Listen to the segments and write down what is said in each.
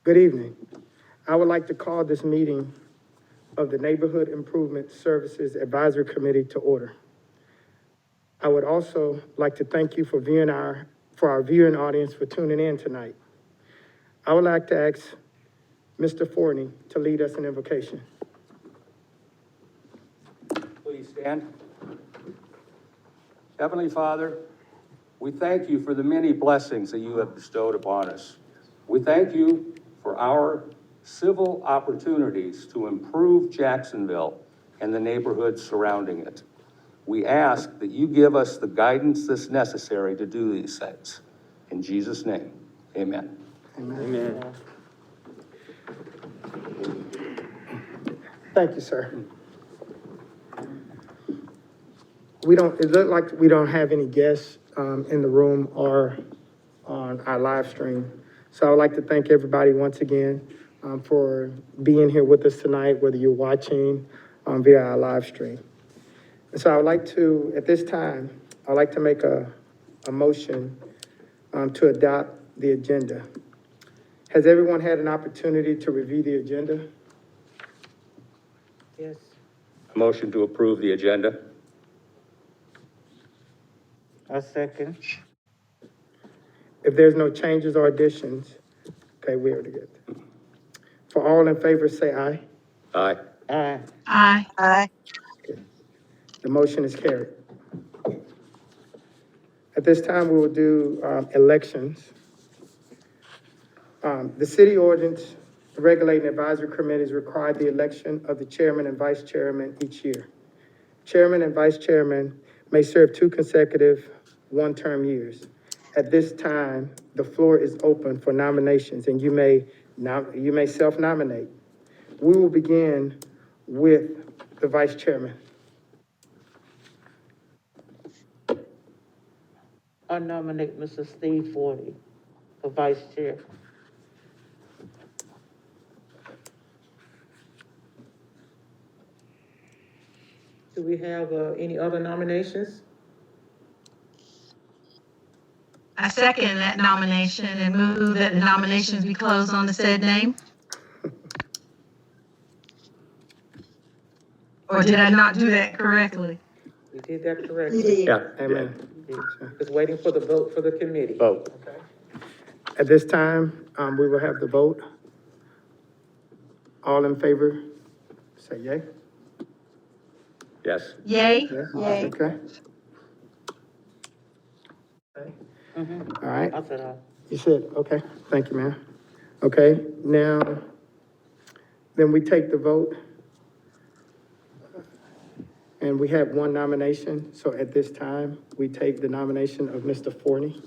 Good evening. I would like to call this meeting of the Neighborhood Improvement Services Advisory Committee to order. I would also like to thank you for our viewing audience for tuning in tonight. I would like to ask Mr. Forney to lead us in invocation. Please stand. Heavenly Father, we thank you for the many blessings that you have bestowed upon us. We thank you for our civil opportunities to improve Jacksonville and the neighborhoods surrounding it. We ask that you give us the guidance that's necessary to do these things. In Jesus' name, amen. Amen. Thank you, sir. It looked like we don't have any guests in the room or on our live stream. So I would like to thank everybody once again for being here with us tonight, whether you're watching via our live stream. And so I would like to, at this time, I'd like to make a motion to adopt the agenda. Has everyone had an opportunity to review the agenda? Yes. Motion to approve the agenda. A second. If there's no changes or additions, okay, we already get that. For all in favor, say aye. Aye. Aye. Aye. Aye. The motion is carried. At this time, we will do elections. The city ordinance regulating advisory committees require the election of the chairman and vice chairman each year. Chairman and vice chairman may serve 2 consecutive one-term years. At this time, the floor is open for nominations, and you may self-nominate. We will begin with the vice chairman. I nominate Mr. Steve Forney for vice chair. Do we have any other nominations? I second that nomination and move that the nominations be closed on the said name. Or did I not do that correctly? We did that correctly. Yeah. Amen. Just waiting for the vote for the committee. Vote. Okay. At this time, we will have the vote. All in favor, say yay. Yes. Yay? Yes? Yay. Okay. Mm-hmm. All right. I said aye. You said, okay, thank you, ma'am. Okay, now, then we take the vote. And we have one nomination, so at this time, we take the nomination of Mr. Forney.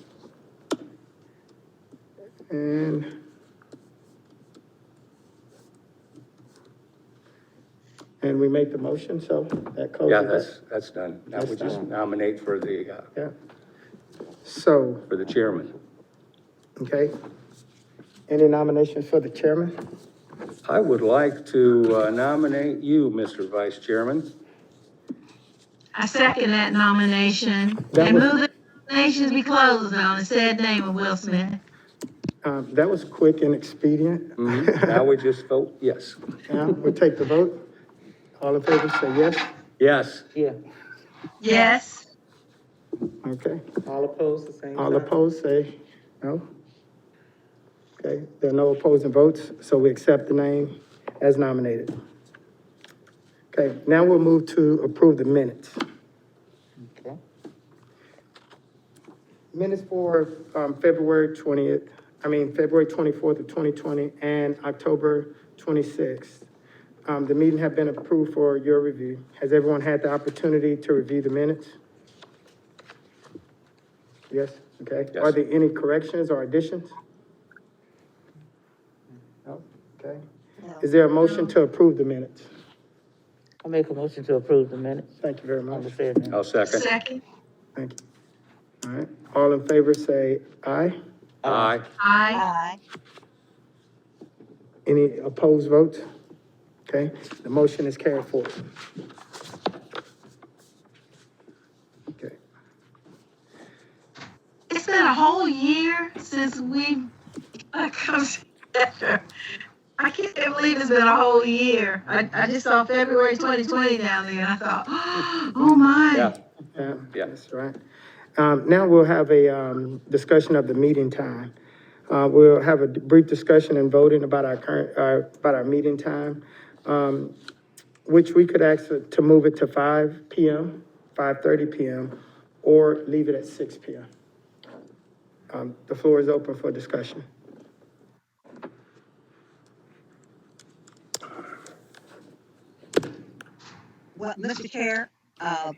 And we make the motion, so that closes Yeah, it. that's done. Now we That's just done. nominate for the Yeah. So, chairman. okay. Any nominations for the chairman? I would like to nominate you, Mr. Vice Chairman. I second that nomination That and was- move that the nominations be closed on the said name of Will Smith. That was quick and expedient. Now we just vote yes. Now, we'll take the vote. All in favor, say yes. Yes. Yeah. Yes. Okay. All opposed, the same All sign. opposed, say no. Okay, there are no opposing votes, so we accept the name as nominated. Okay, now we'll move to approve the minutes. Okay. Minutes for February 24th of 2020 and October 26th. The meeting have been approved for your review. Has everyone had the opportunity to review the minutes? Yes, okay. Yes. Are there any corrections or additions? No, okay. Is there a motion to approve the minutes? I'll make a motion to approve the minutes Thank you very on much. the said name. I'll second. Second. Thank you. All right, all in favor say aye. Aye. Aye. Any opposed votes? Okay, the motion is carried forward. Okay, It's been a whole year since we come I can't believe it's been a whole year. I just saw February 2020 down there, and I thought, oh my. Yeah, Yeah, Yeah. that's right. Now we'll have a, discussion of the meeting time. We'll have a brief discussion and voting about our current, about our meeting time, which we could ask to move it to 5 PM, 5:30 PM, or leave it at 6 PM. The floor is open for discussion. Well, Mr. Chair,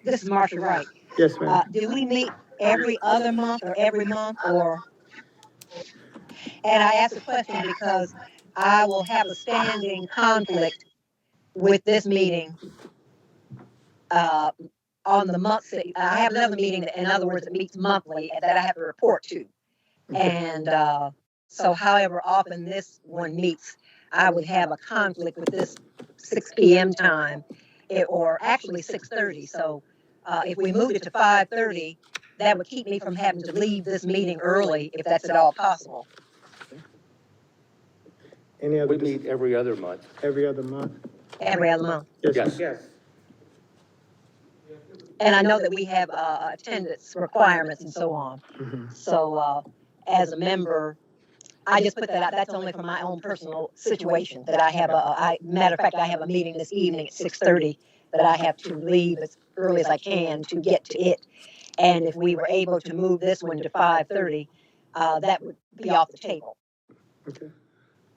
this is Marsha Wright. Yes, ma'am. Do we meet every other month or every month or? And I ask the question because I will have a standing conflict with this meeting, uh, on the month, I have another meeting, in other words, it meets monthly and that I have to report to. And, so however often this one meets, I would have a conflict with this 6 PM time, or actually 6:30. So, if we moved it to 5:30, that would keep me from having to leave this meeting early, if that's at all possible. Any other, we meet every other month. every other month? Every other month. Yes, ma'am. Yes. Yes. And I know that we have, attendance requirements and so on. Mhm. So, as a member, I just put that out. That's only for my own personal situation that I have matter of fact, I have a meeting this evening at 6:30 that I have to leave as early as I can to get to it. And if we were able to move this one to 5:30, that would be off the table. Okay.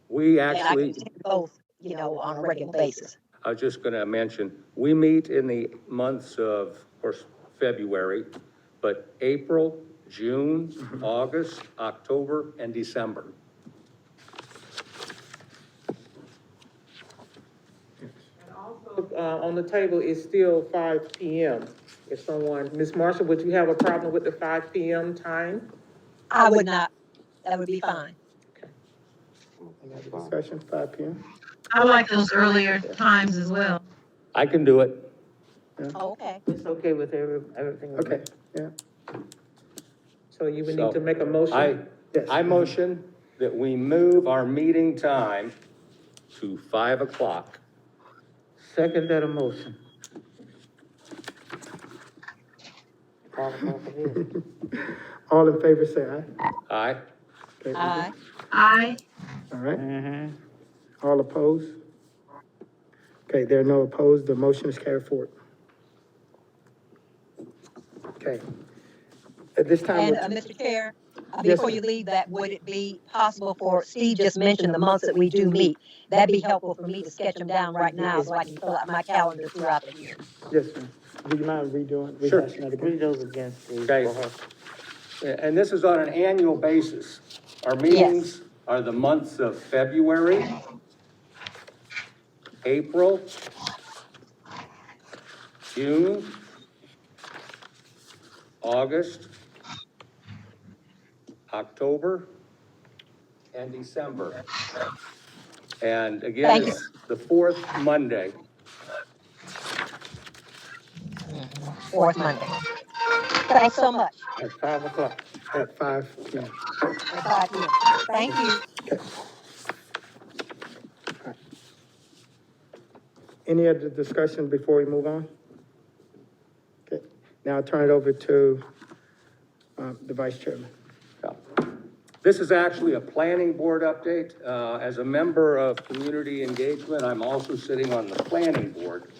We And I can actually, attend both, on a regular basis. I was just gonna mention, we meet in the months of course, February, but April, June, August, October, and December. On the table is still 5 PM. If someone, Ms. Marshall, would you have a problem with the 5 PM time? I would not, that would be fine. Any other discussion, 5 PM? I like those earlier times as well. I can do it. Oh, okay. It's okay with everything? Okay, yeah. So you would So, need to make a motion? Yes. I motion that we move our meeting time to 5 o'clock. Second that motion. All in favor, say aye. Aye? Okay. Aye. I, All right. All opposed? Okay, there are no opposed, the motion is carried forward. Okay. At this time, And, Mr. Chair, before you leave that, would it be possible for, Steve just mentioned the months that we do meet. That'd be helpful for me to sketch them down right now so I can fill out my calendar throughout the year. yes, ma'am. Do you mind redoing, Sure. rehashing that again? Read those again, Steve. Okay. for her. And this is on an annual basis. Our meetings are the months of February, April, June, August, October, and December. And again, Thank you. it's the fourth Monday. Fourth Monday. Thanks so much. At 5 o'clock. At 5 PM. At 5 p.m. Thank you. Any other discussion before we move on? Okay, now I'll turn it over to, the vice chairman. This is actually a planning board update. As a member of community engagement, I'm also sitting on the planning board.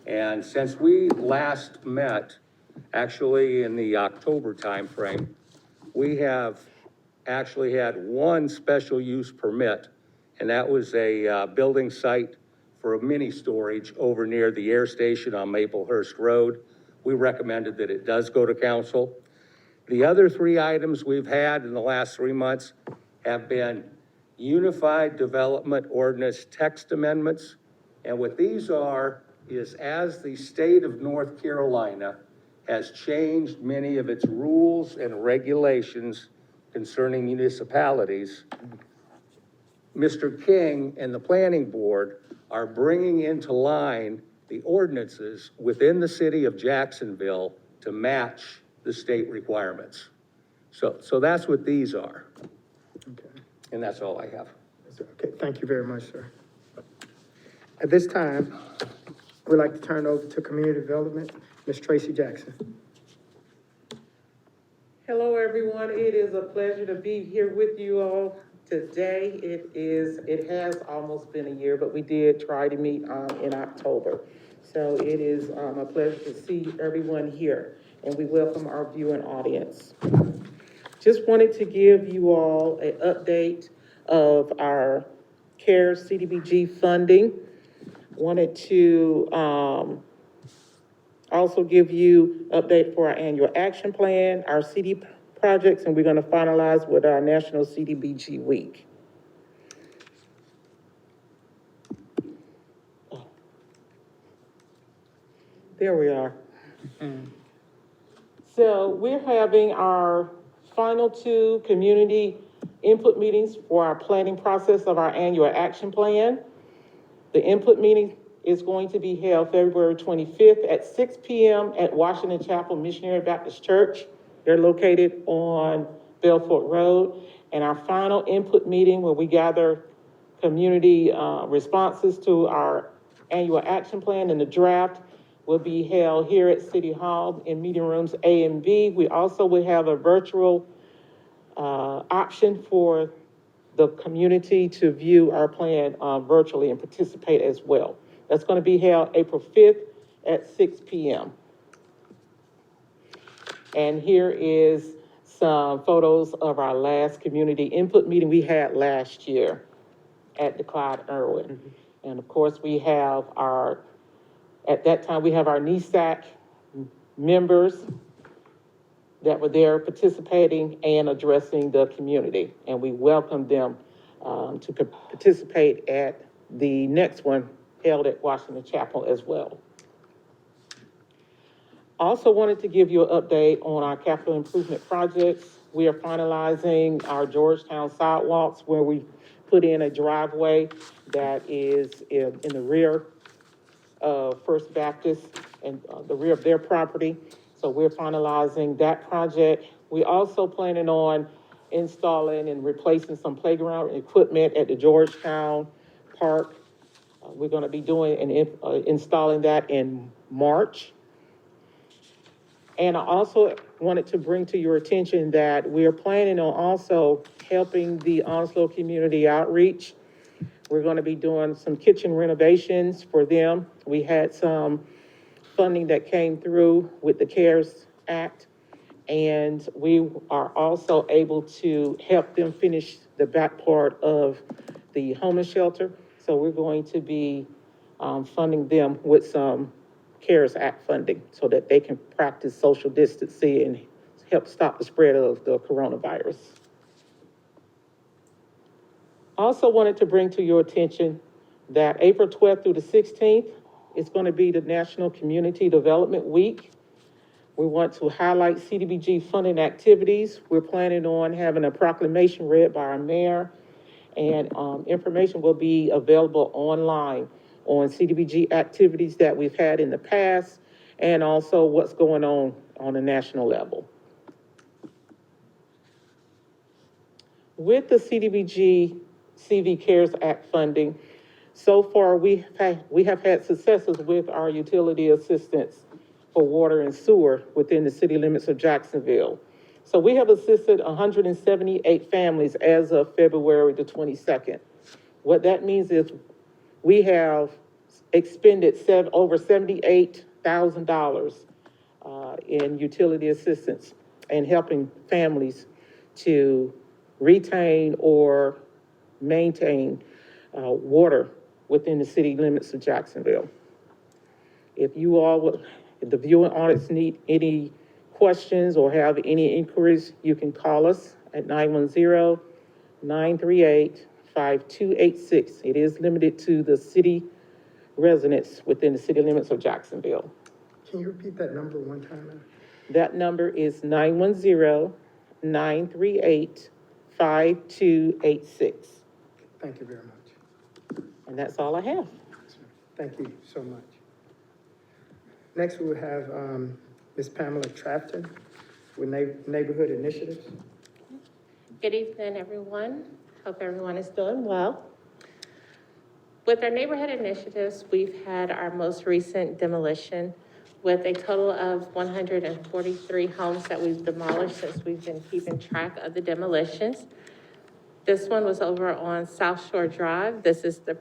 And since we last met, actually in the October timeframe, we have actually had one special use permit, and that was a building site for a mini storage over near the air station on Maplehurst Road. We recommended that it does go to council. The other three items we've had in the last 3 months have been Unified Development Ordinance text amendments. And what these are is as the state of North Carolina has changed many of its rules and regulations concerning municipalities, Mr. King and the planning board are bringing into line the ordinances within the city of Jacksonville to match the state requirements. So that's what these are, Okay. and that's all I have. Okay, thank you very much, sir. At this time, we'd like to turn over to Community Development, Ms. Tracy Jackson. Hello, everyone. It is a pleasure to be here with you all today. It has almost been a year, but we did try to meet in October. So it is a pleasure to see everyone here, and we welcome our viewing audience. Just wanted to give you all an update of our CARES CDBG funding. Wanted to also give you update for our annual action plan, our CD projects, and we're gonna finalize with our National CDBG Week. There we are. So we're having our final two community input meetings for our planning process of our annual action plan. The input meeting is going to be held February 25th at 6 p.m. at Washington Chapel Missionary Baptist Church. They're located on Belfort Road. And our final input meeting where we gather community responses to our annual action plan and the draft will be held here at City Hall in meeting rooms A and B. We also will have a virtual option for the community to view our plan virtually and participate as well. That's going to be held April 5th at 6 p.m. And here is some photos of our last community input meeting we had last year at the Clyde Irwin. And of course, we have at that time, we have our NIS members that were there participating and addressing the community. And we welcome them to participate at the next one held at Washington Chapel as well. Also wanted to give you an update on our capital improvement projects. We are finalizing our Georgetown sidewalks where we put in a driveway that is in the rear of First Baptist and the rear of their property. So we're finalizing that project. We also planning on installing and replacing some playground equipment at the Georgetown Park. We're going to be doing and installing that in March. And I also wanted to bring to your attention that we are planning on also helping the Onslow Community Outreach. We're going to be doing some kitchen renovations for them. We had some funding that came through with the CARES Act, and we are also able to help them finish the back part of the homeless shelter. So we're going to be funding them with some CARES Act funding so that they can practice social distancing and help stop the spread of the coronavirus. Also wanted to bring to your attention that April 12th through the 16th is going to be the National Community Development Week. We want to highlight CDBG funding activities. We're planning on having a proclamation read by our mayor, and information will be available online on CDBG activities that we've had in the past, and also what's going on a national level. With the CDBG CV CARES Act funding, so far we have had successes with our utility assistance for water and sewer within the city limits of Jacksonville. So we have assisted 178 families as of February the 22nd. What that means is we have expended over $78,000 in utility assistance and helping families to retain or maintain water within the city limits of Jacksonville. If you all if the viewing audience need any questions or have any inquiries, you can call us at 910-938-5286. It is limited to the city residents within the city limits of Jacksonville. Can you repeat that number one time? That number is 910-938-5286. Thank you very much. And that's all I have. Thank you so much. Next, we will have Ms. Pamela Trafton with Neighborhood Initiatives. Good evening, everyone. Hope everyone is doing well. With our neighborhood initiatives, we've had our most recent demolition with a total of 143 homes that we've demolished since we've been keeping track of the demolitions. This one was over on South Shore Drive. This is the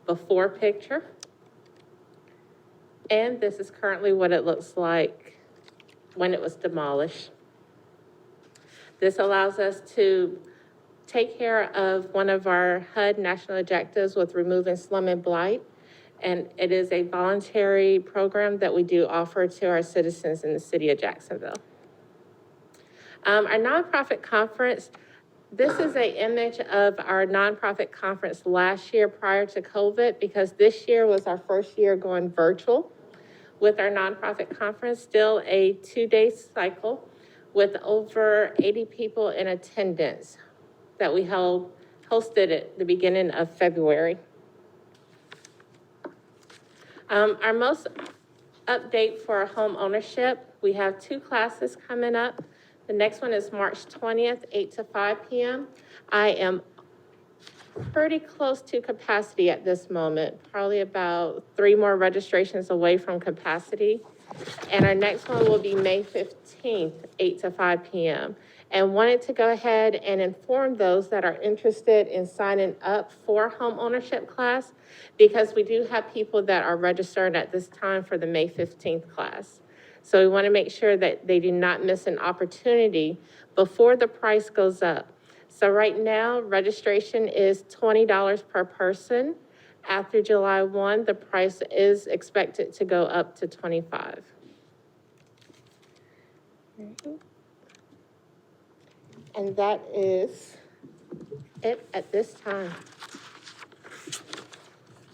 before picture. And this is currently what it looks like when it was demolished. This allows us to take care of one of our HUD national objectives with removing slum and blight. And it is a voluntary program that we do offer to our citizens in the city of Jacksonville. Our nonprofit conference, this is an image of our nonprofit conference last year prior to COVID, because this year was our first year going virtual with our nonprofit conference, still a 2-day cycle with over 80 people in attendance that we hosted at the beginning of February. Our most update for home ownership, we have 2 classes coming up. The next one is March 20th, 8 to 5 p.m. I am pretty close to capacity at this moment, probably about 3 more registrations away from capacity. And our next one will be May 15th, 8 to 5 p.m. And wanted to go ahead and inform those that are interested in signing up for home ownership class, because we do have people that are registered at this time for the May 15th class. So we want to make sure that they do not miss an opportunity before the price goes up. So right now, registration is $20 per person. After July 1, the price is expected to go up to $25. And that is it at this time.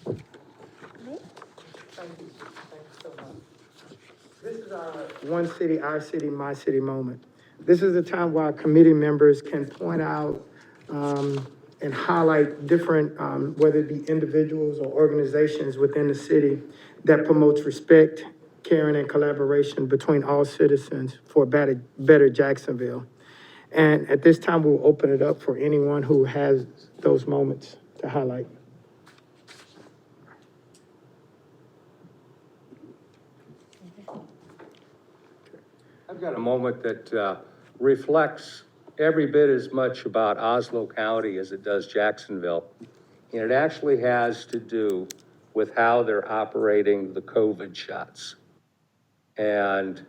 Thank you. Thank you so much. This is our one city, our city, my city moment. This is the time where our committee members can point out and highlight different, whether it be individuals or organizations within the city that promotes respect, caring, and collaboration between all citizens for a better Jacksonville. And at this time, we'll open it up for anyone who has those moments to highlight. I've got a moment that reflects every bit as much about Oslo County as it does Jacksonville. And it actually has to do with how they're operating the COVID shots. And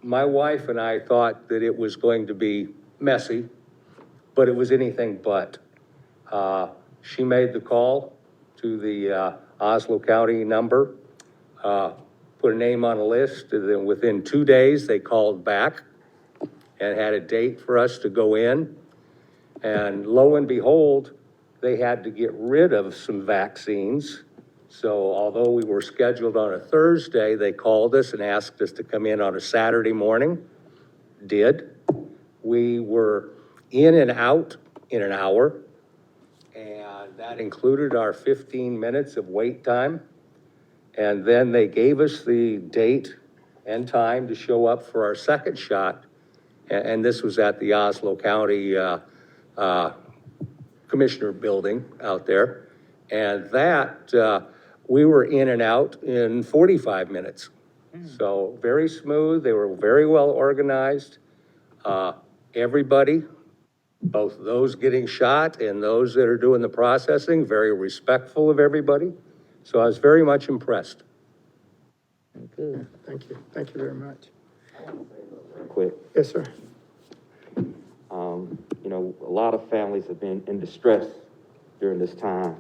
my wife and I thought that it was going to be messy, but it was anything but. She made the call to the Oslo County number, put a name on a list, and then within 2 days, they called back and had a date for us to go in. And lo and behold, they had to get rid of some vaccines. So although we were scheduled on a Thursday, they called us and asked us to come in on a Saturday morning. Did. We were in and out in an hour, and that included our 15 minutes of wait time. And then they gave us the date and time to show up for our second shot. And this was at the Oslo County Commissioner building out there. And that, we were in and out in 45 minutes. So very smooth. They were very well organized. Everybody, both those getting shot and those that are doing the processing, very respectful of everybody. So I was very much impressed. Good. Thank you. Thank you very much. Quick. Yes, sir. You know, a lot of families have been in distress during this time.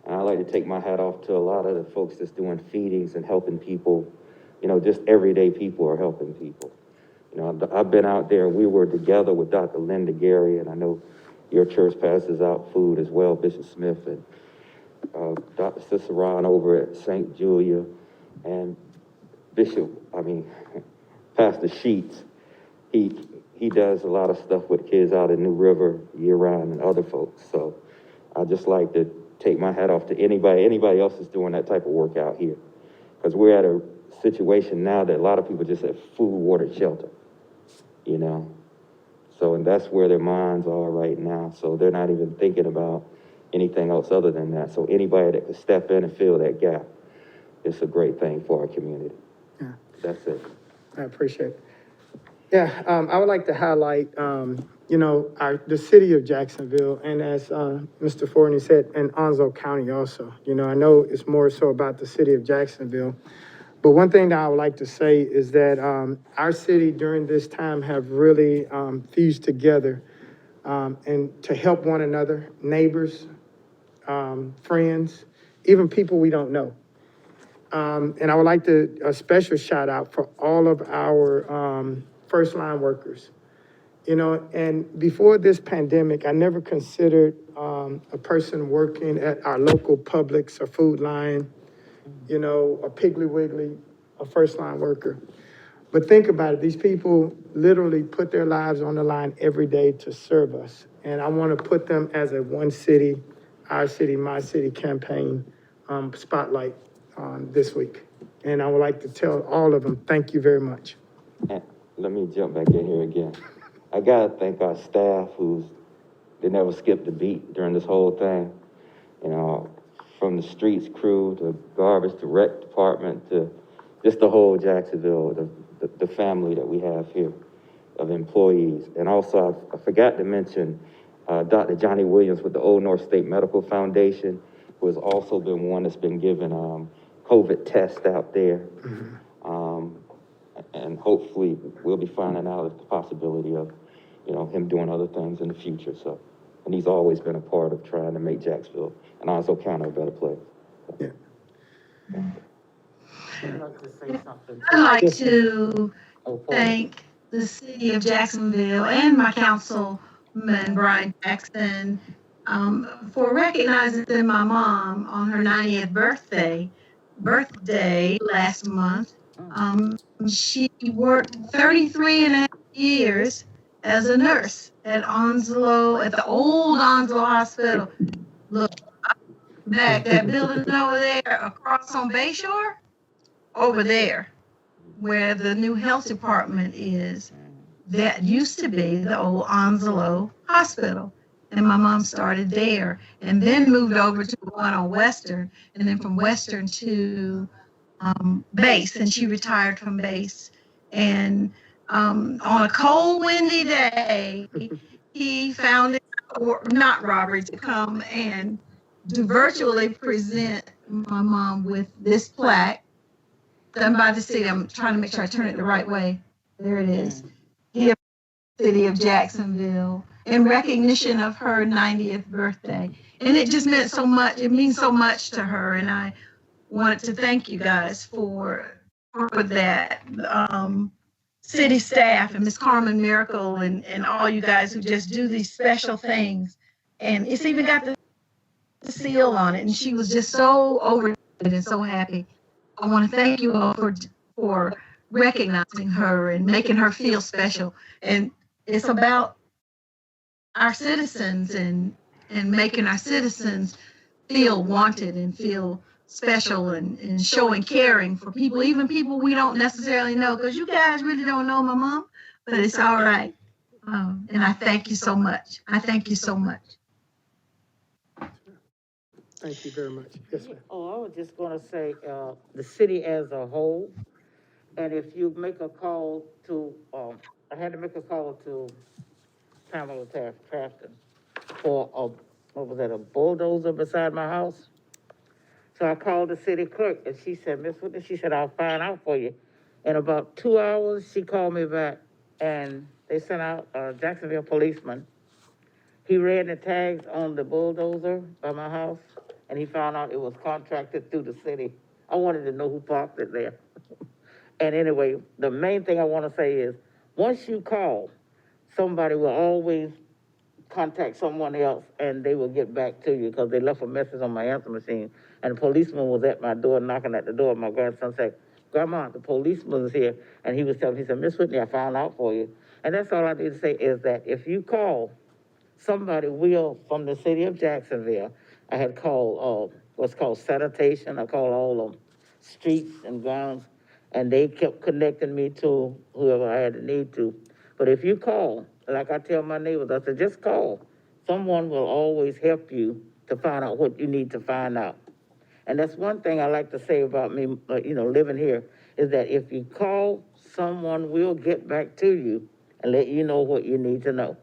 And I like to take my hat off to a lot of the folks that's doing feedings and helping people. You know, just everyday people are helping people. You know, I've been out there, we were together with Dr. Linda Gary, and I know your church passes out food as well, Bishop Smith, and Dr. Ciceron over at St. Julia, and Pastor Sheets. He does a lot of stuff with kids out in New River year-round and other folks. So I just like to take my hat off to anybody else that's doing that type of work out here. Because we're at a situation now that a lot of people just have food, water, shelter, you know. So, and that's where their minds are right now. So they're not even thinking about anything else other than that. So anybody that could step in and fill that gap, it's a great thing for our community. Yeah. That's it. I appreciate it. Yeah, I would like to highlight, you know, the city of Jacksonville, and as, Mr. Forney said, and Onslow County also. You know, I know it's more so about the city of Jacksonville, but one thing that I would like to say is that, our city during this time have really, fused together, and to help one another, neighbors, friends, even people we don't know. And I would like to, a special shout out for all of our, first line workers. You know, and before this pandemic, I never considered, a person working at our local Publix or Food Line, you know, a Piggly Wiggly, a first line worker. But think about it, these people literally put their lives on the line every day to serve us. And I want to put them as a one city, our city, my city campaign, spotlight, this week. And I would like to tell all of them, thank you very much. And let me jump back in here again. I gotta thank our staff they never skipped a beat during this whole thing. You know, from the streets crew to garbage to rec department to just the whole Jacksonville, the family that we have here of employees. And also, I forgot to mention Dr. Johnny Williams with the Old North State Medical Foundation, who has also been one that's been giving COVID tests out there. And hopefully we'll be finding out the possibility of, you know, him doing other things in the future. So, and he's always been a part of trying to make Jacksonville and Onslow County a better place. Yeah. I'd like to say something. I'd like to Oh, Paul. thank the city of Jacksonville and my councilman, Brian Jackson, for recognizing my mom on her 90th birthday last month. She worked 33 and a half years as a nurse at the old Onslow Hospital. Look, back that building over there across on Bayshore, over there, where the new health department is. That used to be the old Onslow Hospital. And my mom started there and then moved over to the one on Western, and then from Western to base, and she retired from base. And on a cold, windy day, he found it, or not Robert, to come and to virtually present my mom with this plaque done by the city. I'm trying to make sure I turn it the right way. There it is. Here, city of Jacksonville, in recognition of her 90th birthday. And it just meant so much. It means so much to her. And I wanted to thank you guys for that. City staff and Miss Carmen Miracle and all you guys who just do these special things. And it's even got the seal on it. And she was just so over it and so happy. I want to thank you all for recognizing her and making her feel special. And it's about our citizens and making our citizens feel wanted and feel special and showing caring for people, even people we don't necessarily know, because you guys really don't know my mom, but it's all right. And I thank you so much. I thank you so much. Thank you very much. Yes, ma'am. Oh, I was just gonna say, the city as a whole, and if you make a call to, I had to make a call to Pamela Crafton for what was that, a bulldozer beside my house? So I called the city clerk, and she said, Miss Whitney, she said, I'll find out for you. In about 2 hours, she called me back, and they sent out a Jacksonville policeman. He read the tags on the bulldozer by my house, and he found out it was contracted through the city. I wanted to know who parked it there. And anyway, the main thing I want to say is, once you call, somebody will always contact someone else, and they will get back to you, because they left a message on my answer machine. And the policeman was at my door, knocking at the door. My grandson said, Grandma, the policeman's here. And he was telling me, he said, Miss Whitney, I found out for you. And that's all I need to say is that if you call, somebody will, from the city of Jacksonville, I had called what's called sanitation. I called all of streets and grounds, and they kept connecting me to whoever I had to need to. But if you call, Like I tell my neighbors, I said, just call. Someone will always help you to find out what you need to find out. And that's one thing I like to say about me, living here, is that if you call, someone will get back to you and let you know what you need to know.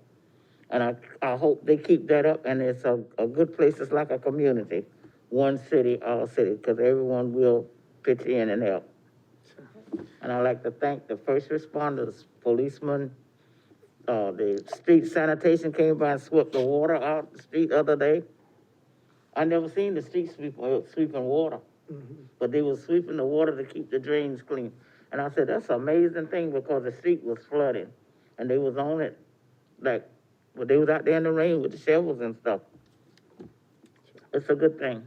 And I hope they keep that up, and it's a good place. It's like a community, one city, all city, because everyone will pitch in and help. And I'd like to thank the first responders, policemen, the street sanitation came by and swept the water out the street the other day. I never seen the street sweeping water, but they were sweeping the water to keep the drains clean. And I said, that's an amazing thing, because the street was flooding, and they was on it, but they was out there in the rain with the shovels and stuff. It's a good thing.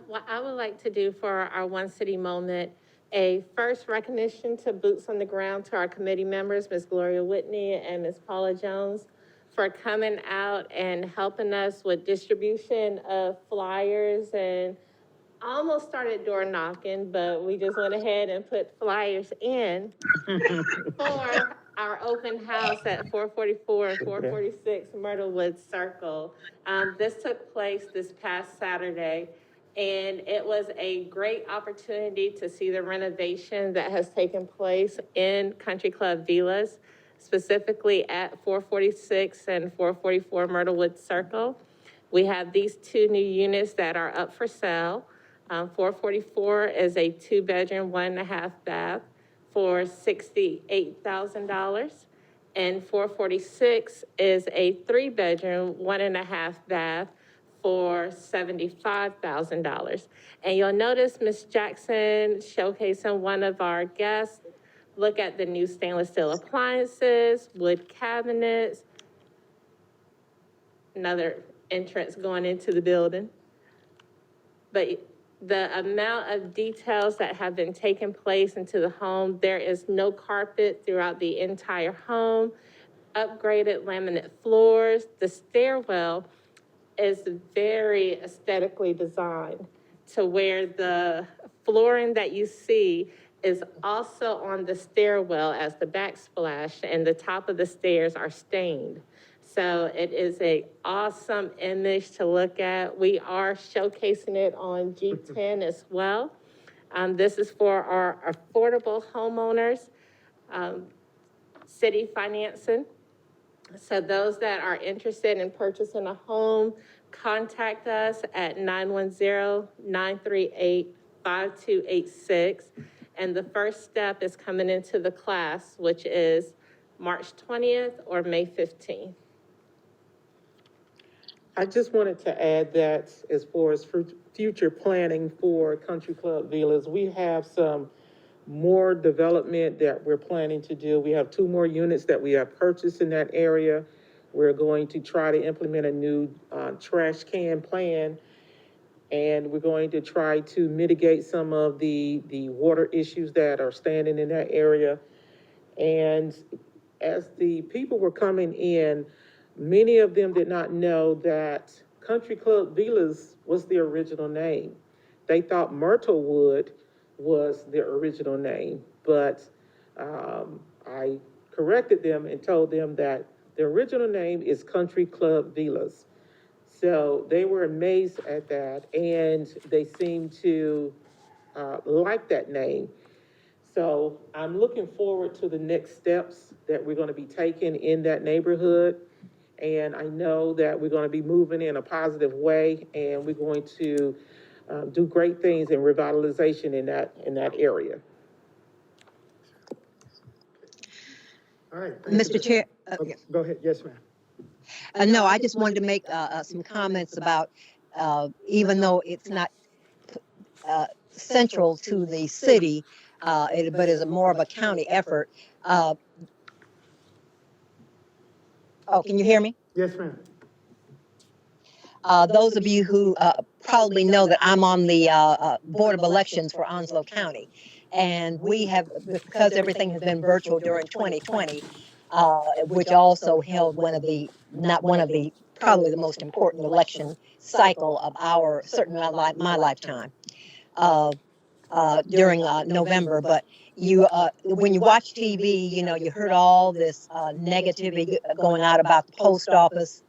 What I would like to do for our One City moment, a first recognition to boots on the ground to our committee members, Ms. Gloria Whitney and Ms. Paula Jones, for coming out and helping us with distribution of flyers, and almost started door knocking, but we just went ahead and put flyers in for our open house at 444 and 446 Myrtlewood Circle. This took place this past Saturday, and it was a great opportunity to see the renovation that has taken place in Country Club Villas, specifically at 446 and 444 Myrtlewood Circle. We have these two new units that are up for sale. 444 is a 2-bedroom, 1.5 bath for $68,000. And 446 is a 3-bedroom, 1.5 bath for $75,000. And you'll notice Ms. Jackson showcasing one of our guests. Look at the new stainless steel appliances, wood cabinets, another entrance going into the building. But the amount of details that have been taken place into the home, there is no carpet throughout the entire home, upgraded laminate floors. The stairwell is very aesthetically designed to where the flooring that you see is also on the stairwell as the backsplash, and the top of the stairs are stained. So it is an awesome image to look at. We are showcasing it on G10 as well. This is for our affordable homeowners, city financing. So those that are interested in purchasing a home, contact us at 910-938-5286. And the first step is coming into the class, which is March 20th or May 15th. I just wanted to add that as far as for future planning for Country Club Villas, we have some more development that we're planning to do. We have 2 more units that we have purchased in that area. We're going to try to implement a new trash can plan, and we're going to try to mitigate some of the water issues that are standing in that area. And as the people were coming in, many of them did not know that Country Club Villas was the original name. They thought Myrtlewood was the original name, but I corrected them and told them that the original name is Country Club Villas. So they were amazed at that, and they seemed to like that name. So I'm looking forward to the next steps that we're going to be taking in that neighborhood. And I know that we're going to be moving in a positive way, and we're going to do great things in revitalization in that area. All right. Mr. Chair, Okay, go ahead. Yes, ma'am. no, I just wanted to make some comments about, even though it's not central to the city, but is more of a county effort. Oh, can you hear me? Yes, ma'am. Those of you who probably know that I'm on the Board of Elections for Onslow County. And we have, because everything has been virtual during 2020, which also held probably the most important election cycle of certainly my lifetime, during November. But when you watch TV, you heard all this negativity going out about the post office,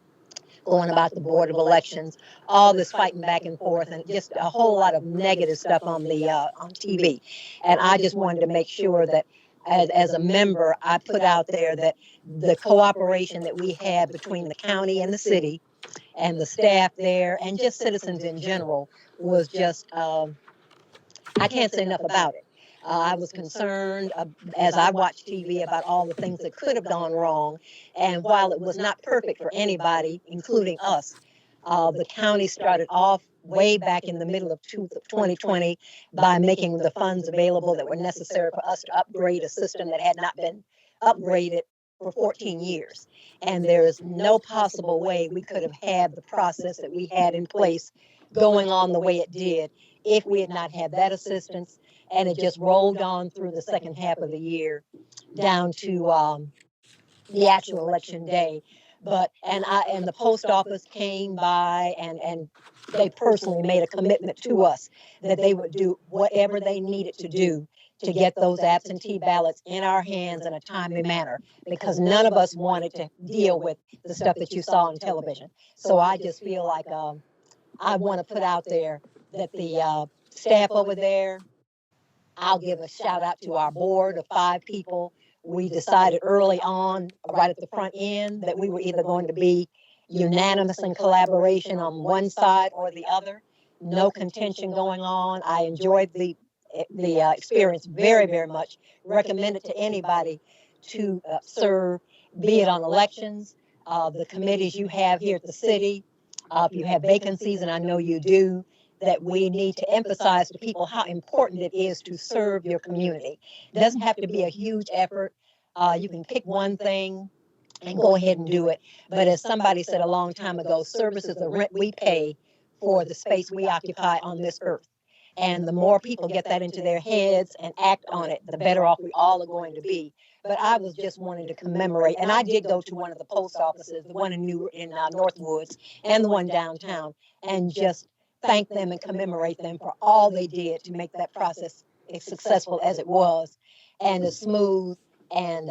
going about the Board of Elections, all this fighting back and forth, and just a whole lot of negative stuff on the on TV. And I just wanted to make sure that as a member, I put out there that the cooperation that we had between the county and the city and the staff there and just citizens in general was just I can't say enough about it. I was concerned as I watched TV about all the things that could have gone wrong. And while it was not perfect for anybody, including us, the county started off way back in the middle of 2020 by making the funds available that were necessary for us to upgrade a system that had not been upgraded for 14 years. And there is no possible way we could have had the process that we had in place going on the way it did if we had not had that assistance. And it just rolled on through the second half of the year down to the actual election day. But and the post office came by and they personally made a commitment to us that they would do whatever they needed to do to get those absentee ballots in our hands in a timely manner, because none of us wanted to deal with the stuff that you saw on television. So I just feel like I want to put out there that the staff over there, I'll give a shout out to our board of 5 people. We decided early on, right at the front end, that we were either going to be unanimous in collaboration on one side or the other. No contention going on. I enjoyed the experience very, very much. Recommend it to anybody to serve, be it on elections, the committees you have here at the city. If you have vacancies, and I know you do, that we need to emphasize to people how important it is to serve your community. It doesn't have to be a huge effort. You can pick one thing and go ahead and do it. But as somebody said a long time ago, service is the rent we pay for the space we occupy on this earth. And the more people get that into their heads and act on it, the better off we all are going to be. But I was just wanting to commemorate, and I did go to one of the post offices, the one in Northwoods, and the one downtown, and just thank them and commemorate them for all they did to make that process as successful as it was, and as smooth and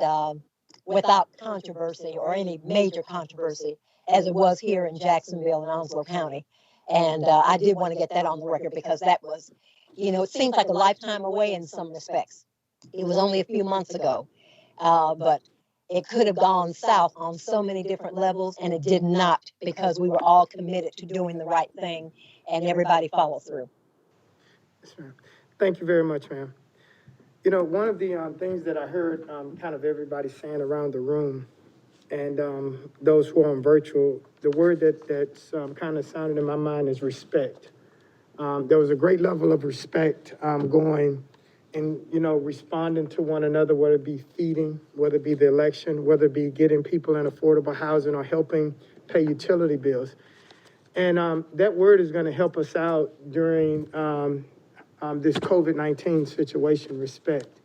without controversy or any major controversy as it was here in Jacksonville and Onslow County. And I did want to get that on the record because that was, it seems like a lifetime away in some respects. It was only a few months ago, but it could have gone south on so many different levels, and it did not, because we were all committed to doing the right thing and everybody followed through. Yes, ma'am. Thank you very much, ma'am. One of the things that I heard kind of everybody saying around the room, and those who are on virtual, the word that's kind of sounded in my mind is respect. There was a great level of respect going and, responding to one another, whether it be feeding, whether it be the election, whether it be getting people in affordable housing or helping pay utility bills. And that word is going to help us out during this COVID-19 situation, respect.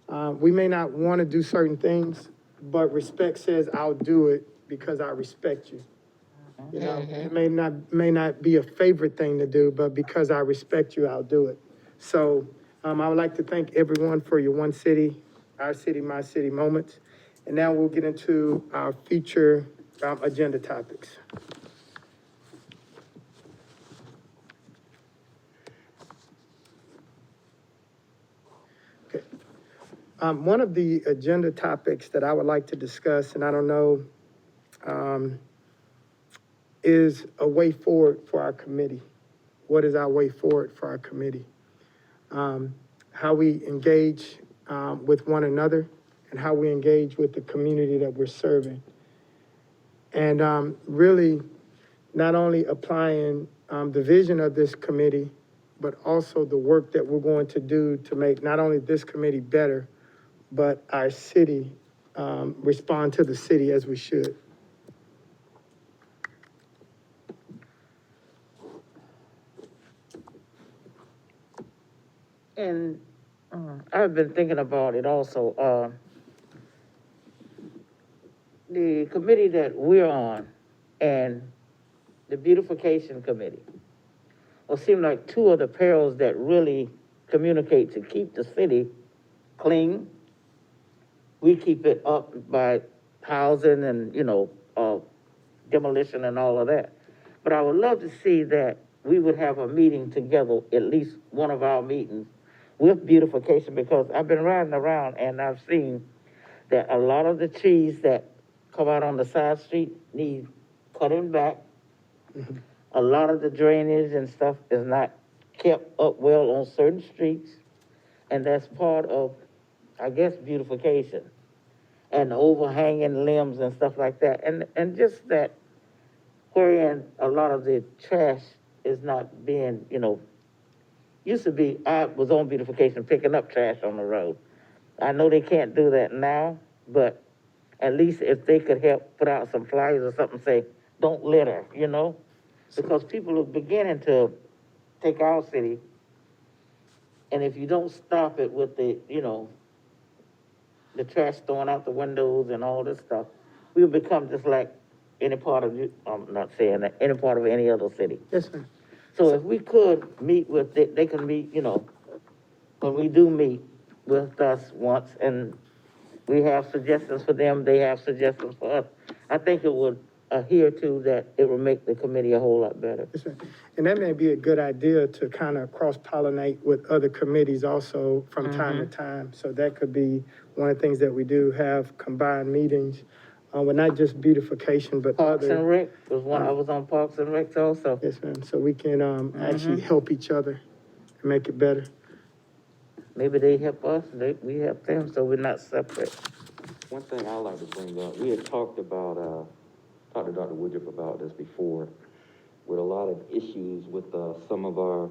We may not want to do certain things, but respect says, I'll do it because I respect you. It may not be a favorite thing to do, but because I respect you, I'll do it. So I would like to thank everyone for your one city, our city, my city moments. And now we'll get into our future agenda topics. Okay. One of the agenda topics that I would like to discuss, and I don't know, is a way forward for our committee. What is our way forward for our committee? How we engage with one another and how we engage with the community that we're serving. And really not only applying the vision of this committee, but also the work that we're going to do to make not only this committee better, but our city respond to the city as we should. And I've been thinking about it also. The committee that we're on and the beautification committee will seem like two of the perils that really communicate to keep the city clean. We keep it up by housing and, demolition and all of that. But I would love to see that we would have a meeting together, at least one of our meetings, with beautification, because I've been riding around and I've seen that a lot of the trees that come out on the side street need cutting back. A lot of the drainage and stuff is not kept up well on certain streets, and that's part of, I guess, beautification. And overhanging limbs and stuff like that, and just that, wherein a lot of the trash is not being, used to be, I was on beautification picking up trash on the road. I know they can't do that now, but at least if they could help put out some flyers or something, say, don't litter, because people are beginning to take our city, and if you don't stop it with the trash thrown out the windows and all this stuff, we'll become just like any part of, I'm not saying that, any part of any other city. Yes, ma'am. So if we could meet with, they can meet, when we do meet with us once, and we have suggestions for them, they have suggestions for us, I think it would adhere to that, it would make the committee a whole lot better. Yes, ma'am. And that may be a good idea to kind of cross-pollinate with other committees also from time to time. So that could be one of the things that we do, have combined meetings, with not just beautification, but Parks and other. Rec was one, I was on Parks and Rec also. Yes, ma'am. So we can, actually help each other and make it better. Maybe they help us, we help them, so we're not separate. One thing I like to bring up, we had talked to Dr. Woodruff about this before, with a lot of issues with some of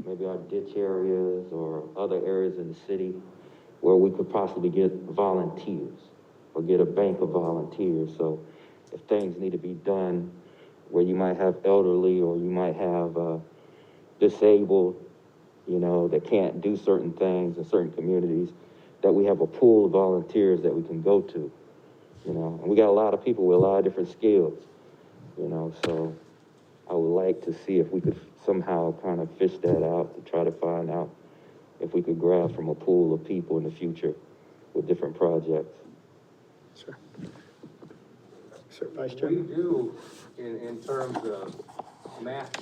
maybe our ditch areas or other areas in the city where we could possibly get volunteers or get a bank of volunteers. So if things need to be done where you might have elderly or you might have disabled, that can't do certain things in certain communities, that we have a pool of volunteers that we can go to, and we got a lot of people with a lot of different skills, so I would like to see if we could somehow kind of fish that out to try to find out if we could grab from a pool of people in the future with different projects. Sure. Sir, Vice We Chairman. do, in terms of match,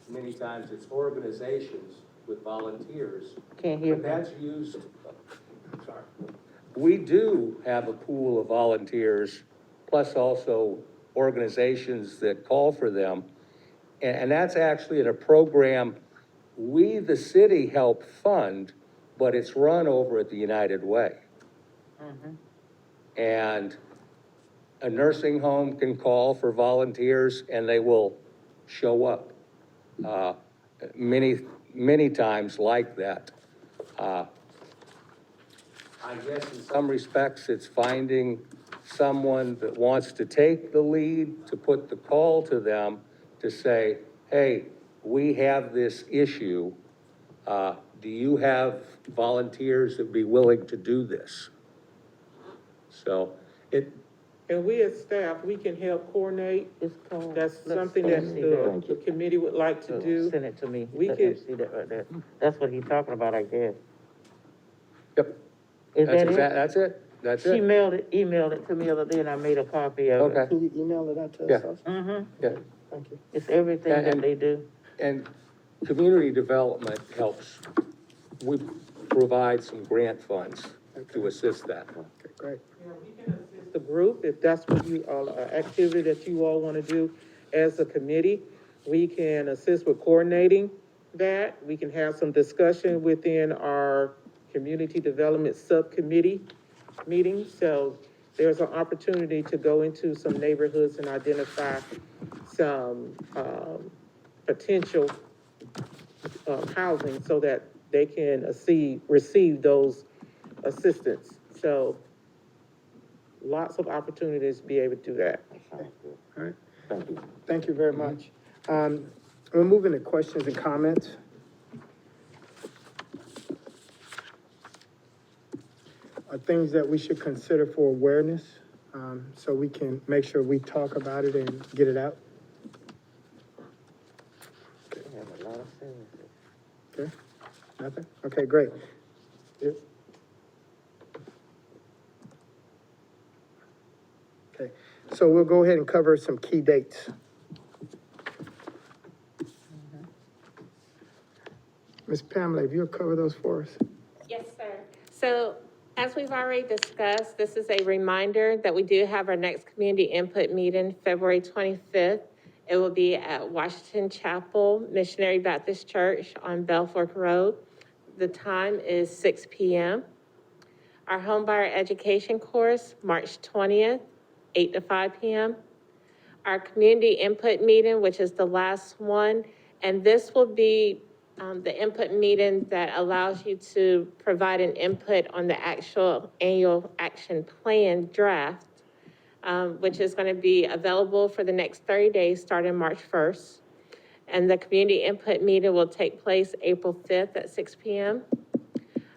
many times it's organizations with volunteers. Can't hear But me. that's used, sorry. We do have a pool of volunteers, plus also organizations that call for them. And that's actually in a program we, the city, help fund, but it's run over at the United Way. And a nursing home can call for volunteers and they will show up. Many times like that. I guess in some respects, it's finding someone that wants to take the lead, to put the call to them, to say, hey, we have this issue. Do you have volunteers that would be willing to do this? So And we as staff, we can help coordinate. It's called. That's let's something see that that. the committee would like to do. Send it to me. We Let me could- see that right there. That's what he's talking about, I guess. yep, Is that it? that's it, that's She it. emailed it to me the other day and I made a copy of it. Okay. Can you email it out to us Yeah. also? Yeah. Thank you. It's everything that And- they do. And community development helps. We provide some grant funds to assist that. Okay, great. Yeah, we can assist the group, if that's what you, activity that you all want to do as a committee. We can assist with coordinating that. We can have some discussion within our community development subcommittee meeting. So there's an opportunity to go into some neighborhoods and identify some, potential, housing so that they can receive those assistance. So lots of opportunities to be able to do that. That sounds good. All right. Thank you. Thank you very much. We're moving to questions and comments. Things that we should consider for awareness, so we can make sure we talk about it and get it out. They have a lot of services. Okay, nothing? Okay, great. Yep. Okay, so we'll go ahead and cover some key dates. Ms. Pamela, if you'll cover those for us. Yes, sir. So as we've already discussed, this is a reminder that we do have our next community input meeting, February 25th. It will be at Washington Chapel Missionary Baptist Church on Bell Fork Road. The time is 6 p.m. Our homebuyer education course, March 20th, 8 to 5 p.m. Our community input meeting, which is the last one, and this will be the input meeting that allows you to provide an input on the actual annual action plan draft, which is going to be available for the next 30 days, starting March 1st. And the community input meeting will take place April 5th at 6 p.m.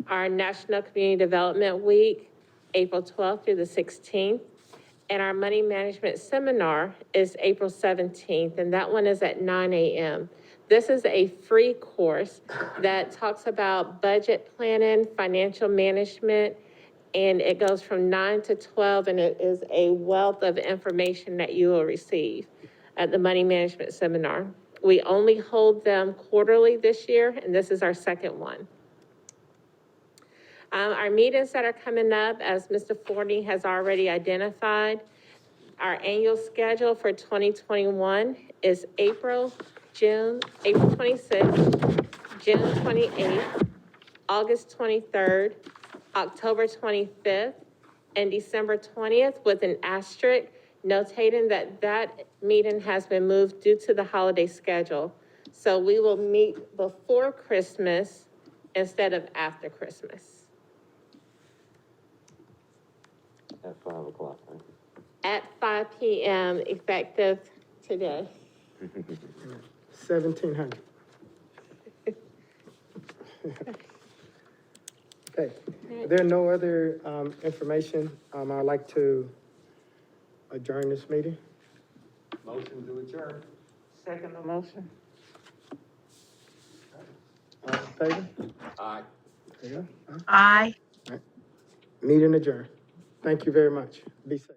Our National Community Development Week, April 12th through the 16th. And our money management seminar is April 17th, and that one is at 9 a.m. This is a free course that talks about budget planning, financial management, and it goes from 9 to 12, and it is a wealth of information that you will receive at the money management seminar. We only hold them quarterly this year, and this is our second one. Our meetings that are coming up, as Mr. Forney has already identified, our annual schedule for 2021 is April 26th, June 28th, August 23rd, October 25th, and December 20th, with an asterisk notating that that meeting has been moved due to the holiday schedule. So we will meet before Christmas instead of after Christmas. At 5 o'clock, right? At 5 p.m. effective today. 1700. Okay, if there are no other information, I'd like to adjourn this meeting. Motion to adjourn. Second the motion? All in favor? Aye. There you go. Aye. Meeting adjourned. Thank you very much. Be safe.